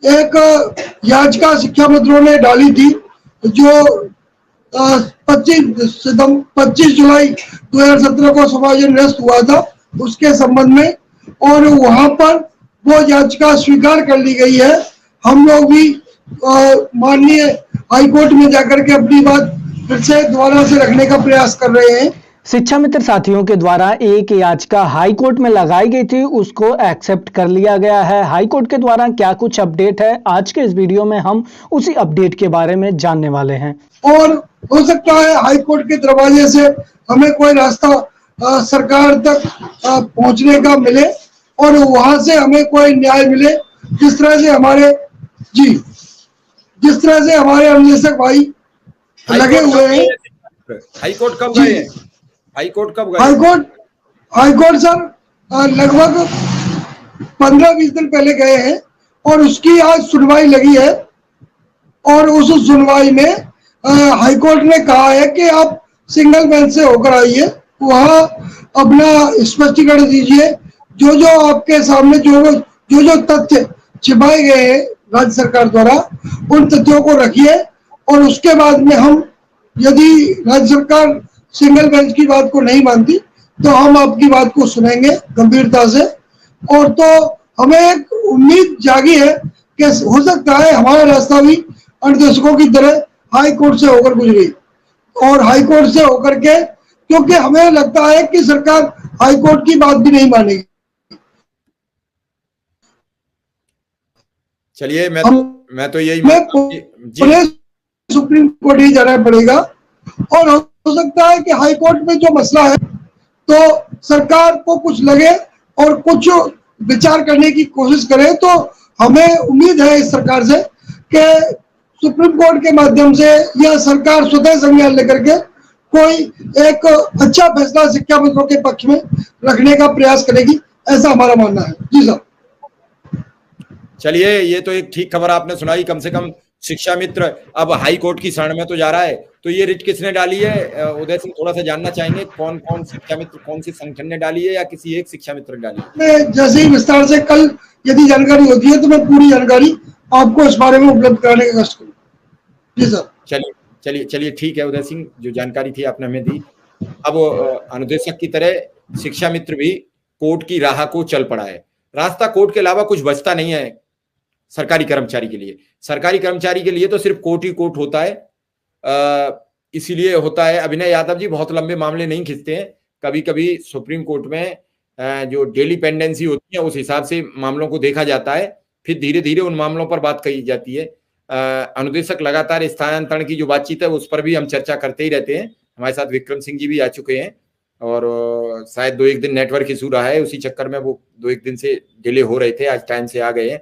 एक याचिका शिक्षा मंत्रियों ने डाली थी जो 25 जुलाई 2017 को समायोजन निरस्त हुआ था उसके संबंध में, और वहां पर वो याचिका स्वीकार कर ली गई है। हम लोग भी माननीय हाईकोर्ट में जाकर के अपनी बात फिर से दोबारा से रखने का प्रयास कर रहे हैं। शिक्षा मित्र साथियों के द्वारा एक याचिका हाई कोर्ट में लगाई गई थी, उसको एक्सेप्ट कर लिया गया है। हाई कोर्ट के द्वारा क्या कुछ अपडेट है, आज के इस वीडियो में हम उसी अपडेट के बारे में जानने वाले हैं। और हो सकता है हाई कोर्ट के दरवाजे से हमें कोई रास्ता सरकार तक पहुंचने का मिले और वहां से हमें कोई न्याय मिले, जिस तरह से हमारे अन्वेषक भाई लगे हुए हैं। हाईकोर्ट कब गए हैं? हाईकोर्ट कब गए? हाईकोर्ट सर लगभग 15-20 दिन पहले गए हैं और उसकी आज सुनवाई लगी है, और उस सुनवाई में हाईकोर्ट ने कहा है कि आप सिंगल बेंच से होकर आइए, वहां अपना स्पष्टीकरण दीजिए, जो आपके सामने जो तथ्य छिपाए गए हैं राज्य सरकार द्वारा उन तथ्यों को रखिए, और उसके बाद में हम, यदि राज्य सरकार सिंगल बेंच की बात को नहीं मानती तो हम आपकी बात को सुनेंगे गंभीरता से। और तो हमें एक उम्मीद जागी है कि हो सकता है हमारा रास्ता भी अन्वेषकों की तरह हाई कोर्ट से होकर गुजरी, और हाई कोर्ट से होकर के, क्योंकि हमें लगता है कि सरकार हाई कोर्ट की बात भी नहीं मानेगी। चलिए, मैं तो यही सुप्रीम कोर्ट ही जाना पड़ेगा, और हो सकता है कि हाई कोर्ट में जो मसला है तो सरकार को कुछ लगे और कुछ विचार करने की कोशिश करे, तो हमें उम्मीद है इस सरकार से कि सुप्रीम कोर्ट के माध्यम से या सरकार स्वतः संज्ञान लेकर के कोई एक अच्छा फैसला शिक्षा मंत्रियों के पक्ष में रखने का प्रयास करेगी, ऐसा हमारा मानना है। जी सर। चलिए, ये तो एक ठीक खबर आपने सुनाई। कम से कम शिक्षा मित्र अब हाई कोर्ट की शरण में तो जा रहा है। तो ये रिट किसने डाली है उदय सिंह, थोड़ा सा जानना चाहेंगे, कौन कौन शिक्षा मित्र, कौन सी संगठन ने डाली है या किसी एक शिक्षा मित्र ने डाली है? मैं जैसे ही विस्तार से कल यदि जानकारी होती है तो मैं पूरी जानकारी आपको इस बारे में उपलब्ध कराने का कष्ट करूंगा। जी सर। चलिए ठीक है उदय सिंह, जो जानकारी थी आपने हमें दी। अब अनुदेशक की तरह शिक्षा मित्र भी कोर्ट की राह को चल पड़ा है। रास्ता कोर्ट के अलावा कुछ बचता नहीं है सरकारी कर्मचारी के लिए। सरकारी कर्मचारी के लिए तो सिर्फ कोर्ट ही कोर्ट होता है। इसीलिए होता है, अभिनय यादव जी बहुत लंबे मामले नहीं खींचते हैं। कभी कभी सुप्रीम कोर्ट में जो डेली पेंडेंसी होती है उस हिसाब से मामलों को देखा जाता है, फिर धीरे धीरे उन मामलों पर बात कही जाती है। अनुदेशक लगातार स्थानांतरण की जो बातचीत है उस पर भी हम चर्चा करते ही रहते हैं। हमारे साथ विक्रम सिंह जी भी आ चुके हैं, और शायद 2-1 दिन नेटवर्क इशू रहा है, उसी चक्कर में वो 2-1 दिन से डिले हो रहे थे, आज टाइम से आ गए हैं।